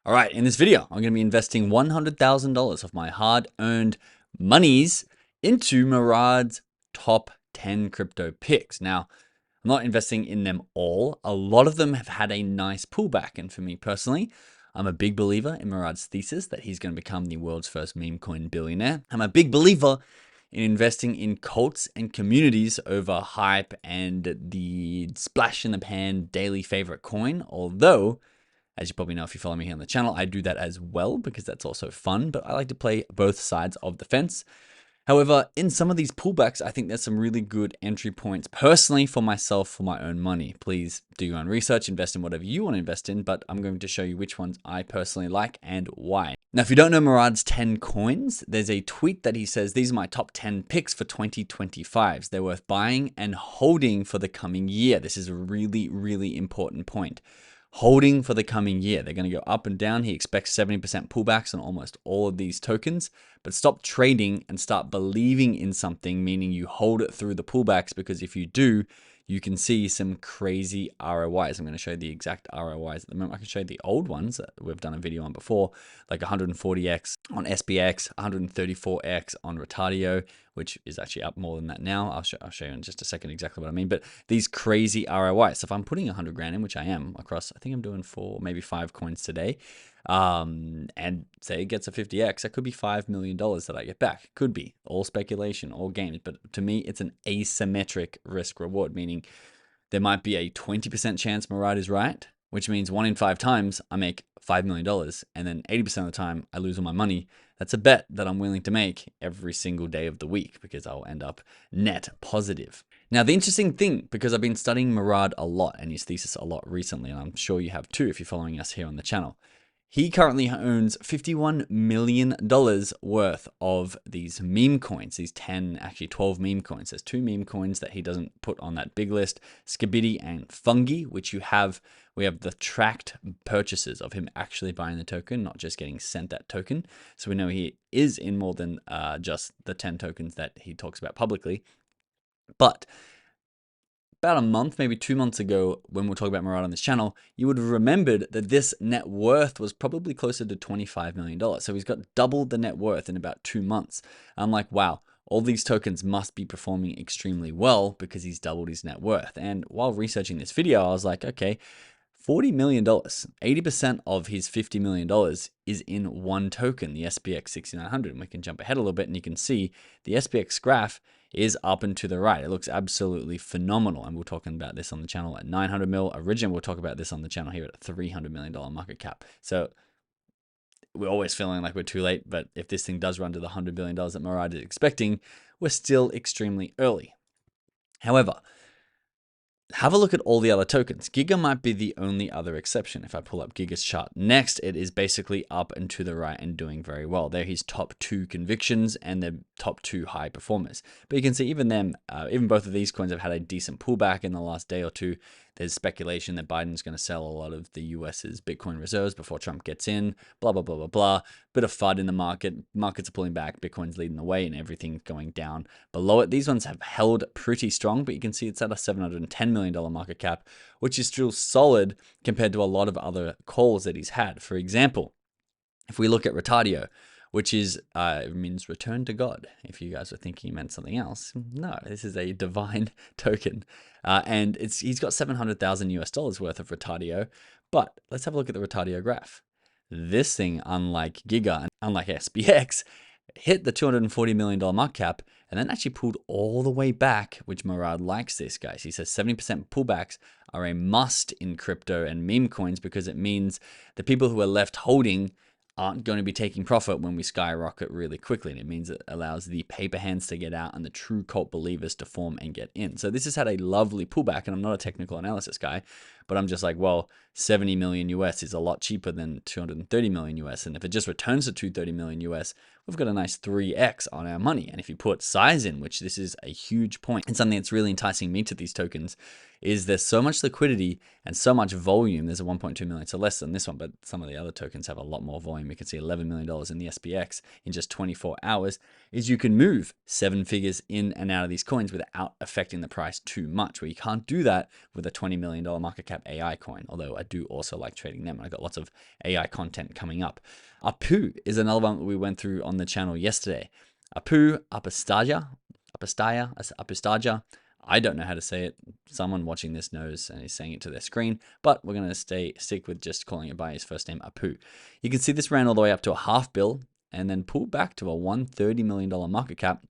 All right, in this video, I'm going to be investing $100,000 of my hard-earned monies into Murad's top 10 crypto picks. Now, I'm not investing in them all. A lot of them have had a nice pullback. And for me personally, I'm a big believer in Murad's thesis that he's going to become the world's first meme coin billionaire. I'm a big believer in investing in cults and communities over hype and the splash in the pan daily favorite coin, although as you probably know if you follow me here on the channel, I do that as well because that's also fun, but I like to play both sides of the fence. However, in some of these pullbacks, I think there's some really good entry points personally for myself for my own money. Please do your own research, invest in whatever you want to invest in, but I'm going to show you which ones I personally like and why. Now, if you don't know Murad's 10 coins, there's a tweet that he says, these are my top 10 picks for 2025s. They're worth buying and holding for the coming year. This is a really, really important point. Holding for the coming year. They're going to go up and down. He expects 70% pullbacks on almost all of these tokens, but stop trading and start believing in something, meaning you hold it through the pullbacks, because if you do, you can see some crazy ROIs. I'm going to show you the exact ROIs at the moment. I can show you the old ones that we've done a video on before, like 140x on SPX, 134x on Retardio, which is actually up more than that now. I'll show you in just a second exactly what I mean. But these crazy ROIs. So if I'm putting 100 grand in, which I am across, I think I'm doing 4, maybe 5 coins today, and say it gets a 50x, that could be $5 million that I get back. Could be all speculation, all games, but to me it's an asymmetric risk reward, meaning there might be a 20% chance Murad is right, which means 1 in 5 times I make $5 million, and then 80% of the time I lose all my money. That's a bet that I'm willing to make every single day of the week because I'll end up net positive. Now, the interesting thing, because I've been studying Murad a lot and his thesis a lot recently, and I'm sure you have too if you're following us here on the channel, he currently owns $51 million worth of these meme coins, these 10, actually 12 meme coins. There's 2 meme coins that he doesn't put on that big list, Skibidi and Fungi, which we have the tracked purchases of him actually buying the token, not just getting sent that token. So we know he is in more than just the 10 tokens that he talks about publicly. But about a month, maybe 2 months ago, when we were talking about Murad on this channel, you would have remembered that this net worth was probably closer to $25 million. So he's got double the net worth in about 2 months. I'm like, wow, all these tokens must be performing extremely well because he's doubled his net worth. And while researching this video, I was like, okay, $40 million, 80% of his $50 million is in one token, the SPX 6900. And we can jump ahead a little bit and you can see the SPX graph is up and to the right. It looks absolutely phenomenal. And we're talking about this on the channel at 900 mil. Originally, we'll talk about this on the channel here at a $300 million market cap. So we're always feeling like we're too late. But if this thing does run to the $100 billion that Murad is expecting, we're still extremely early. However, have a look at all the other tokens. Giga might be the only other exception. If I pull up Giga's chart next, it is basically up and to the right and doing very well. They're his top 2 convictions and their top 2 high performers. But you can see even them, even both of these coins have had a decent pullback in the last day or two. There's speculation that Biden's going to sell a lot of the US's Bitcoin reserves before Trump gets in, blah, blah, blah, blah, blah. Bit of FUD in the market. Markets are pulling back. Bitcoin's leading the way and everything's going down below it. These ones have held pretty strong, but you can see it's at a $710 million market cap, which is still solid compared to a lot of other calls that he's had. For example, if we look at Retardio, which is it means return to God. If you guys were thinking he meant something else, no, this is a divine token, and he's got $700,000 worth of Retardio. But let's have a look at the Retardio graph. This thing, unlike Giga and unlike SPX, hit the $240 million market cap and then actually pulled all the way back, which Murad likes this, guys. He says 70% pullbacks are a must in crypto and meme coins because it means the people who are left holding aren't going to be taking profit when we skyrocket really quickly. And it means it allows the paper hands to get out and the true cult believers to form and get in. So this has had a lovely pullback, and I'm not a technical analysis guy, but I'm just like, well, 70 million US is a lot cheaper than 230 million US. And if it just returns to 230 million US, we've got a nice 3x on our money. And if you put size in, which this is a huge point, and something that's really enticing me to these tokens, is there's so much liquidity and so much volume. There's a 1.2 million, so less than this one, but some of the other tokens have a lot more volume. You can see $11 million in the SPX in just 24 hours, is you can move 7 figures in and out of these coins without affecting the price too much, where you can't do that with a $20 million market cap cap AI coin, although I do also like trading them. I got lots of AI content coming up. Apu is another one that we went through on the channel yesterday. Apu, Apistaja. I don't know how to say it. Someone watching this knows and is saying it to their screen, but we're going to stick with just calling it by his first name, Apu. You can see this ran all the way up to a $500 million and then pulled back to a $130 million market cap,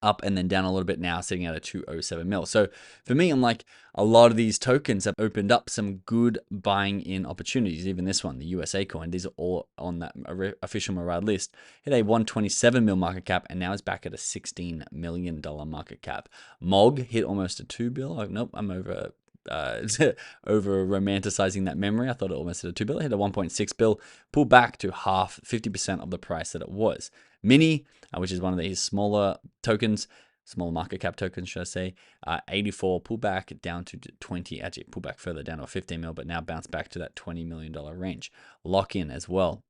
up and then down a little bit now, sitting at a 207 mil. So for me, I'm like, a lot of these tokens have opened up some good buying in opportunities. Even this one, the USA coin, these are all on that official Murad list. Hit a 127 mil market cap and now is back at a $16 million market cap. MOG hit almost a 2 bill. Oh, nope, I'm over romanticizing that memory. I thought it almost hit a 2 bill. It hit a 1.6 bill, pulled back to half, 50% of the price that it was. Mini, which is one of these smaller tokens, smaller market cap tokens, should I say, 84, pull back down to 20, actually pull back further down to a 15 mil, but now bounce back to that $20 million range. Lock in as well.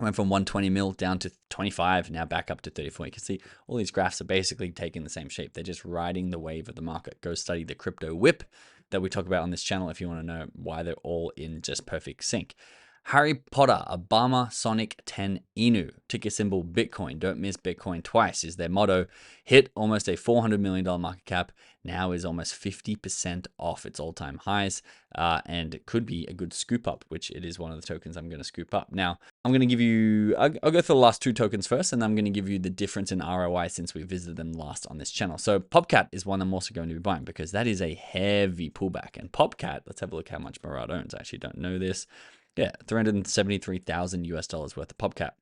Went from 120 mil down to 25, now back up to 34. You can see all these graphs are basically taking the same shape. They're just riding the wave of the market. Go study the crypto whip that we talk about on this channel if you want to know why they're all in just perfect sync. Harry Potter, Obama, Sonic 10 Inu, ticker symbol Bitcoin. Don't miss Bitcoin twice is their motto. Hit almost a $400 million market cap. Now is almost 50% off its all-time highs. And it could be a good scoop up, which it is one of the tokens I'm going to scoop up. Now, I'm going to give you, I'll go for the last two tokens first, and I'm going to give you the difference in ROI since we visited them last on this channel. So Popcat is one I'm also going to be buying because that is a heavy pullback. And Popcat, let's have a look how much Murad owns. I actually don't know this. Yeah, 373,000 US dollars worth of PopCap.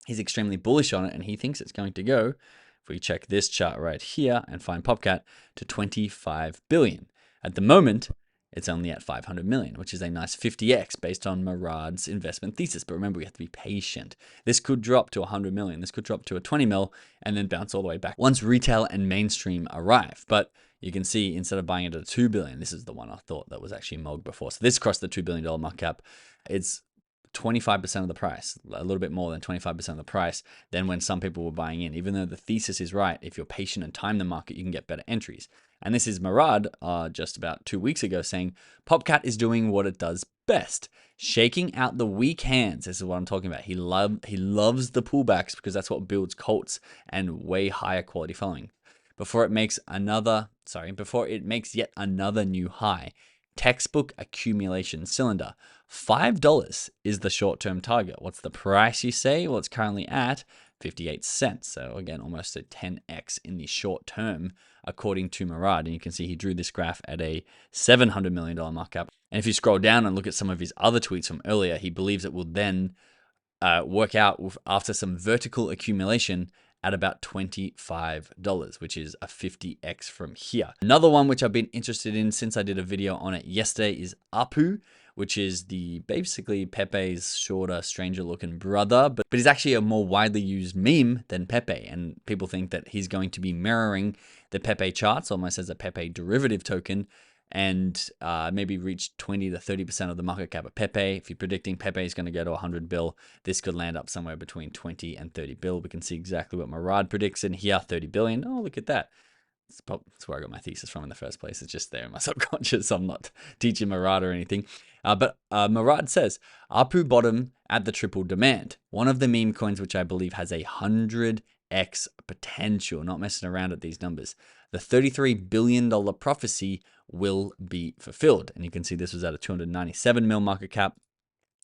He's extremely bullish on it, and he thinks it's going to go, if we check this chart right here and find PopCat, to 25 billion. At the moment, it's only at 500 million, which is a nice 50x based on Murad's investment thesis. But remember, we have to be patient. This could drop to 100 million. This could drop to a 20 mil and then bounce all the way back once retail and mainstream arrive. But you can see instead of buying it at a 2 billion, this is the one I thought that was actually MOG before. So this crossed the $2 billion market cap. It's 25% of the price, a little bit more than 25% of the price than when some people were buying in. Even though the thesis is right, if you're patient and time the market, you can get better entries. And this is Murad just about 2 weeks ago saying, PopCat is doing what it does best, shaking out the weak hands. This is what I'm talking about. He loves the pullbacks because that's what builds cults and way higher quality following. Before it makes yet another new high. Textbook accumulation cylinder. $5 is the short-term target. What's the price, you say? Well, it's currently at 58 cents. So again, almost a 10x in the short term, according to Murad. And you can see he drew this graph at a $700 million markup. And if you scroll down and look at some of his other tweets from earlier, he believes it will then work out after some vertical accumulation at about $25, which is a 50x from here. Another one which I've been interested in since I did a video on it yesterday is Apu, which is the basically Pepe's shorter, stranger looking brother, but he's actually a more widely used meme than Pepe. And people think that he's going to be mirroring the Pepe charts almost as a Pepe derivative token, and maybe reach 20 to 30% of the market cap of Pepe. If you're predicting Pepe is going to go to 100 bill, this could land up somewhere between 20 and 30 bill. We can see exactly what Murad predicts in here, 30 billion. Oh, look at that. That's where I got my thesis from in the first place. It's just there in my subconscious. I'm not teaching Murad or anything. But Murad says, Apu bottom at the triple demand. One of the meme coins which I believe has a 100x potential, not messing around at these numbers. The $33 billion prophecy will be fulfilled. And you can see this was at a 297 mil market cap.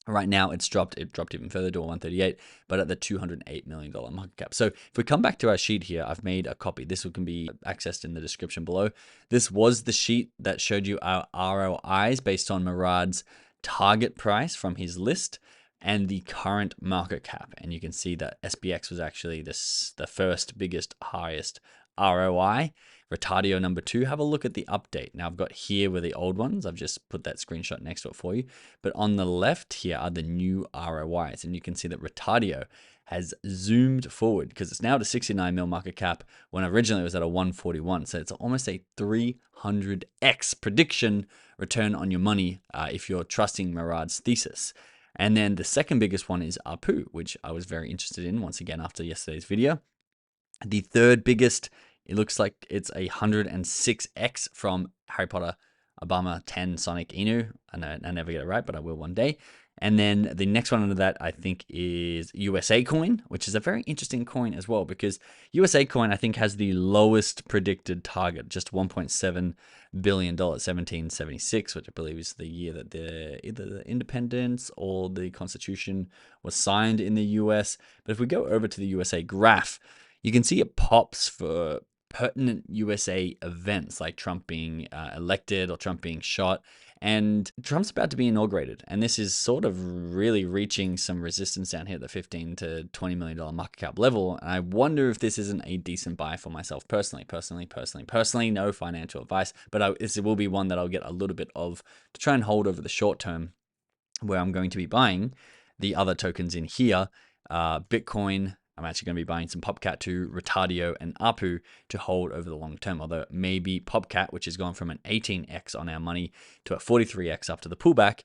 Right now it dropped even further to 138, but at the $208 million market cap. So if we come back to our sheet here, I've made a copy. This can be accessed in the description below. This was the sheet that showed you our ROIs based on Murad's target price from his list and the current market cap. And you can see that SBX was actually the first biggest, highest ROI. Retardio number 2, have a look at the update. Now I've got here were the old ones. I've just put that screenshot next to it for you. But on the left here are the new ROIs. And you can see that Retardio has zoomed forward because it's now at a 69 mil market cap when originally it was at a 141. So it's almost a 300x prediction return on your money if you're trusting Murad's thesis. And then the second biggest one is Apu, which I was very interested in once again after yesterday's video. The third biggest, it looks like it's a 106x from Harry Potter, Obama 10 Sonic Inu. I know I never get it right, but I will one day. And then the next one under that, I think, is USA coin, which is a very interesting coin as well, because USA coin, I think, has the lowest predicted target, just $1.7 billion, 1776, which I believe is the year that either the independence or the Constitution was signed in the US. But if we go over to the USA graph, you can see it pops for pertinent USA events like Trump being elected or Trump being shot. And Trump's about to be inaugurated. And this is sort of really reaching some resistance down here at the $15 to $20 million market cap level. And I wonder if this isn't a decent buy for myself personally. Personally, no financial advice, but this will be one that I'll get a little bit of to try and hold over the short term, where I'm going to be buying the other tokens in here, Bitcoin. I'm actually going to be buying some Popcat too, Retardio, and APU to hold over the long term. Although maybe Popcat, which has gone from an 18x on our money to a 43x after the pullback,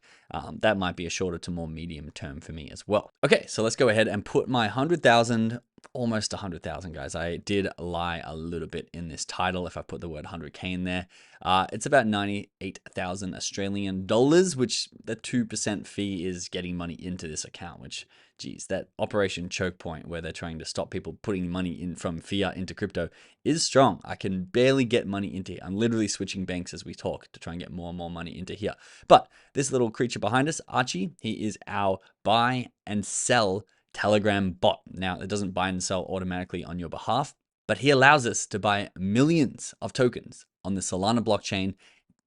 that might be a shorter to more medium term for me as well. Okay, so let's go ahead and put my 100,000, almost 100,000, guys. I did lie a little bit in this title if I put the word 100K in there. It's about 98,000 Australian dollars, which the 2% fee is getting money into this account, which, geez, that Operation Choke Point where they're trying to stop people putting money in from fiat into crypto is strong. I can barely get money into here. I'm literally switching banks as we talk to try and get more and more money into here. But this little creature behind us, Archie, he is our buy and sell Telegram bot. Now, it doesn't buy and sell automatically on your behalf, but he allows us to buy millions of tokens on the Solana blockchain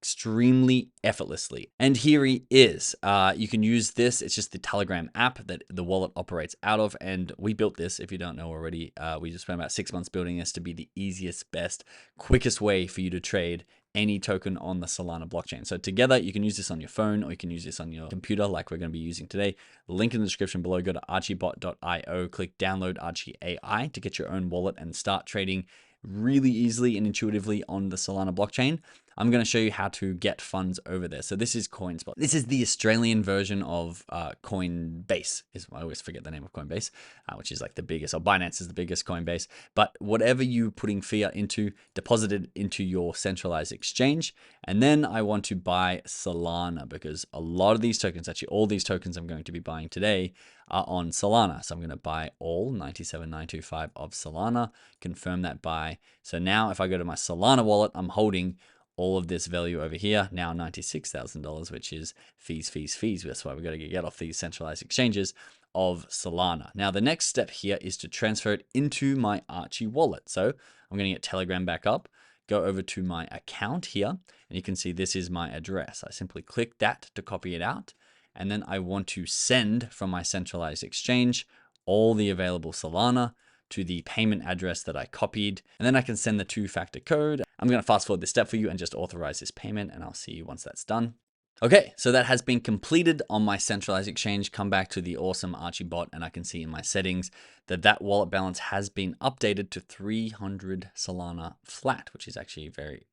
extremely effortlessly. And here he is. You can use this. It's just the Telegram app that the wallet operates out of. And we built this, if you don't know already. We just spent about 6 months building this to be the easiest, best, quickest way for you to trade any token on the Solana blockchain. So together, you can use this on your phone or you can use this on your computer like we're going to be using today. Link in the description below. Go to archiebot.io, click download Archie AI to get your own wallet and start trading really easily and intuitively on the Solana blockchain. I'm going to show you how to get funds over there. So this is CoinSpot. This is the Australian version of Coinbase. I always forget the name of Coinbase, which is like the biggest, or Binance is the biggest Coinbase. But whatever you putting fiat into, deposited into your centralized exchange. And then I want to buy Solana because a lot of these tokens, actually all these tokens I'm going to be buying today are on Solana. So I'm going to buy all 97,925 of Solana, confirm that buy. So now if I go to my Solana wallet, I'm holding all of this value over here, now $96,000, which is fees. That's why we got to get off these centralized exchanges of Solana. Now, the next step here is to transfer it into my Archie wallet. So I'm going to get Telegram back up, go over to my account here, and you can see this is my address. I simply click that to copy it out. And then I want to send from my centralized exchange all the available Solana to the payment address that I copied. And then I can send the 2-factor code. I'm going to fast forward this step for you and just authorize this payment, and I'll see you once that's done. Okay, so that has been completed on my centralized exchange. Come back to the awesome Archie bot, and I can see in my settings that that wallet balance has been updated to 300 Solana flat, which is actually very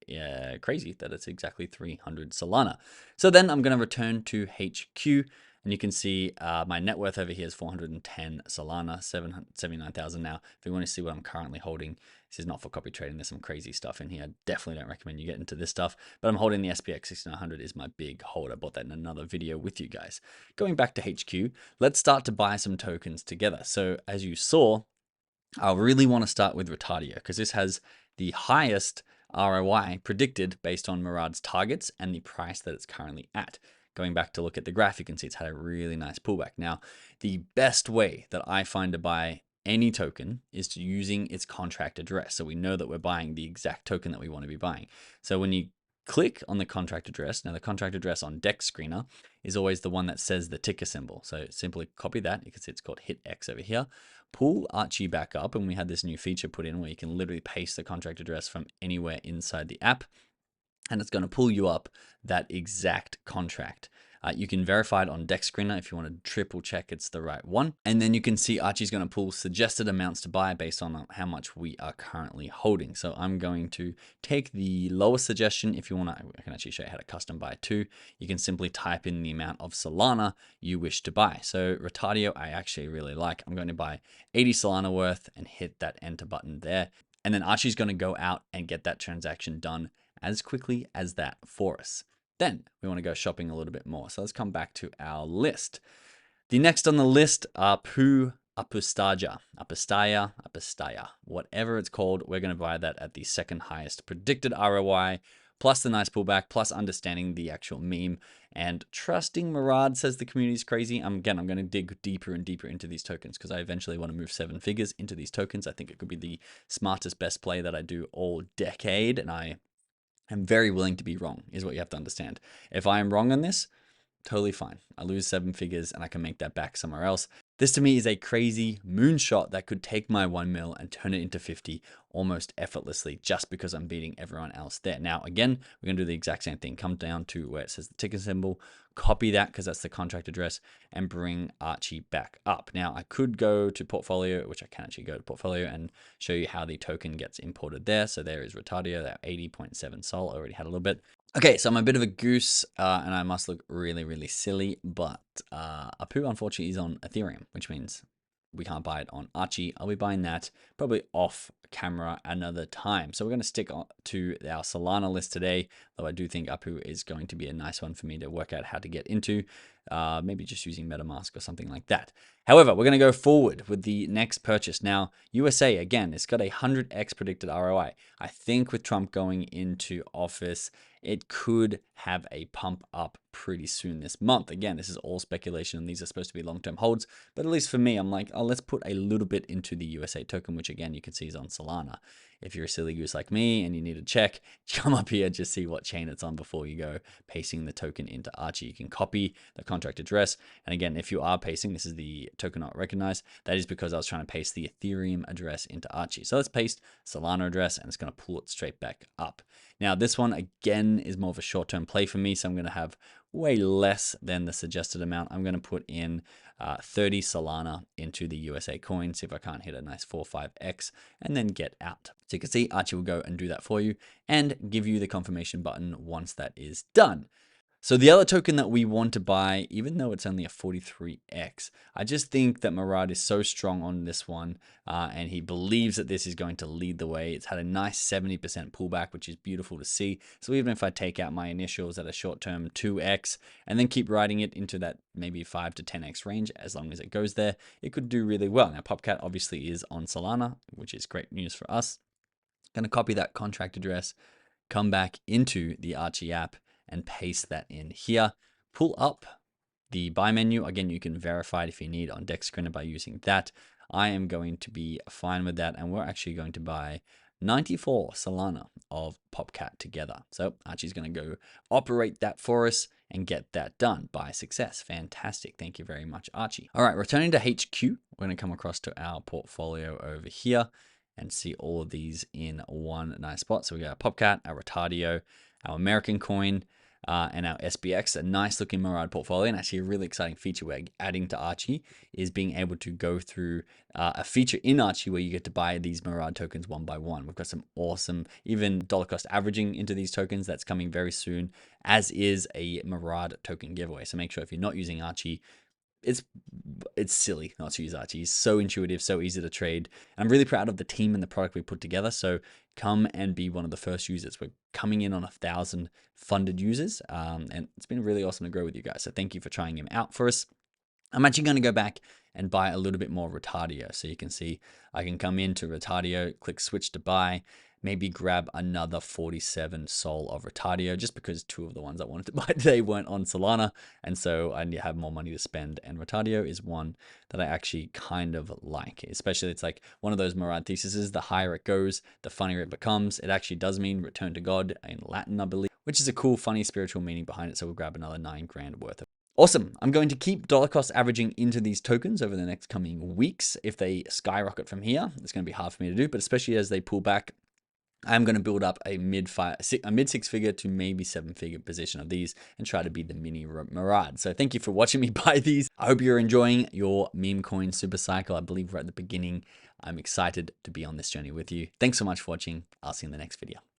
crazy that it's exactly 300 Solana. So then I'm going to return to HQ. And you can see my net worth over here is 410 Solana, 79,000 now. If you want to see what I'm currently holding, this is not for copy trading. There's some crazy stuff in here. I definitely don't recommend you get into this stuff. But I'm holding the SPX 6900 is my big hold. I bought that in another video with you guys. Going back to HQ, let's start to buy some tokens together. So as you saw, I really want to start with Retardio because this has the highest ROI predicted based on Murad's targets and the price that it's currently at. Going back to look at the graph, you can see it's had a really nice pullback. Now, the best way that I find to buy any token is to using its contract address. So we know that we're buying the exact token that we want to be buying. So when you click on the contract address, now the contract address on Dex Screener is always the one that says the ticker symbol. So simply copy that. You can see it's called hit X over here. Pull Archie back up, and we had this new feature put in where you can literally paste the contract address from anywhere inside the app, and it's going to pull you up that exact contract. You can verify it on Dex Screener if you want to triple check it's the right one. And then you can see Archie's going to pull suggested amounts to buy based on how much we are currently holding. So I'm going to take the lowest suggestion. If you want to, I can actually show you how to custom buy too. You can simply type in the amount of Solana you wish to buy. So Retardio, I actually really like. I'm going to buy 80 Solana worth and hit that enter button there. And then Archie's going to go out and get that transaction done as quickly as that for us. then we want to go shopping a little bit more. So let's come back to our list. The next on the list are Apustaya, whatever it's called. We're going to buy that at the second highest predicted ROI, plus the nice pullback, plus understanding the actual meme and trusting Murad says the community is crazy. I'm going to dig deeper and deeper into these tokens because I eventually want to move 7 figures into these tokens. I think it could be the smartest, best play that I do all decade, and I am very willing to be wrong, is what you have to understand. If I am wrong on this, totally fine. I lose 7 figures and I can make that back somewhere else. This to me is a crazy moonshot that could take my 1 mil and turn it into 50 almost effortlessly just because I'm beating everyone else there. Now, again, we're going to do the exact same thing. Come down to where it says the ticker symbol, copy that because that's the contract address, and bring Archie back up. Now, I could go to portfolio, which I can actually go to portfolio and show you how the token gets imported there. So there is Retardio, that 80.7 sol. I already had a little bit. Okay, so I'm a bit of a goose, and I must look really, really silly, but Apu, unfortunately, is on Ethereum, which means we can't buy it on Archie. I'll be buying that probably off camera another time. So we're going to stick to our Solana list today, though I do think Apu is going to be a nice one for me to work out how to get into, maybe just using MetaMask or something like that. However, we're going to go forward with the next purchase. Now, USA, again, it's got a 100x predicted ROI. I think with Trump going into office, it could have a pump up pretty soon this month. Again, this is all speculation and these are supposed to be long-term holds, but at least for me, I'm like, oh, let's put a little bit into the USA token, which again, you can see is on Solana. If you're a silly goose like me and you need to check, come up here, just see what chain it's on before you go pasting the token into Archie. You can copy the contract address. And again, if you are pasting, this is the token not recognized. That is because I was trying to paste the Ethereum address into Archie. So let's paste Solana address and it's going to pull it straight back up. Now, this one, again, is more of a short-term play for me, so I'm going to have way less than the suggested amount. I'm going to put in 30 Solana into the USA coin, see if I can't hit a nice 4 or 5x, and then get out. So you can see Archie will go and do that for you and give you the confirmation button once that is done. So the other token that we want to buy, even though it's only a 43x, I just think that Murad is so strong on this one and he believes that this is going to lead the way. It's had a nice 70% pullback, which is beautiful to see. So even if I take out my initials at a short-term 2x and then keep riding it into that maybe 5 to 10x range, as long as it goes there, it could do really well. Now, Popcat obviously is on Solana, which is great news for us. Going to copy that contract address, come back into the Archie app, and paste that in here. Pull up the buy menu. Again, you can verify it if you need on Dex Screener by using that. I am going to be fine with that, and we're actually going to buy 94 Solana of Popcat together. So Archie's going to go operate that for us and get that done by success. Fantastic. Thank you very much, Archie. All right, returning to HQ, we're going to come across to our portfolio over here and see all of these in one nice spot. So we got our Popcat, our Retardio, our American coin, and our SBX, a nice looking Murad portfolio. And actually a really exciting feature we're adding to Archie is being able to go through a feature in Archie where you get to buy these Murad tokens one by one. We've got some awesome, even dollar cost averaging into these tokens that's coming very soon, as is a Murad token giveaway. So make sure if you're not using Archie, it's silly not to use Archie. He's so intuitive, so easy to trade. I'm really proud of the team and the product we put together. So come and be one of the first users. We're coming in on 1,000 funded users, and it's been really awesome to grow with you guys. So thank you for trying him out for us. I'm actually going to go back and buy a little bit more Retardio. So you can see I can come into Retardio, click switch to buy, maybe grab another 47 sol of Retardio, just because 2 of the ones I wanted to buy today weren't on Solana. And so I have more money to spend. And Retardio is one that I actually kind of like, especially it's like one of those Murad theses, the higher it goes, the funnier it becomes. It actually does mean return to God in Latin, I believe, which is a cool, funny spiritual meaning behind it. So we'll grab another 9 grand worth of it. Awesome. I'm going to keep dollar cost averaging into these tokens over the next coming weeks. If they skyrocket from here, it's going to be hard for me to do, but especially as they pull back, I'm going to build up a mid 6 figure to maybe 7 figure position of these and try to be the mini Murad. So thank you for watching me buy these. I hope you're enjoying your meme coin super cycle. I believe we're at the beginning. I'm excited to be on this journey with you. Thanks so much for watching. I'll see you in the next video.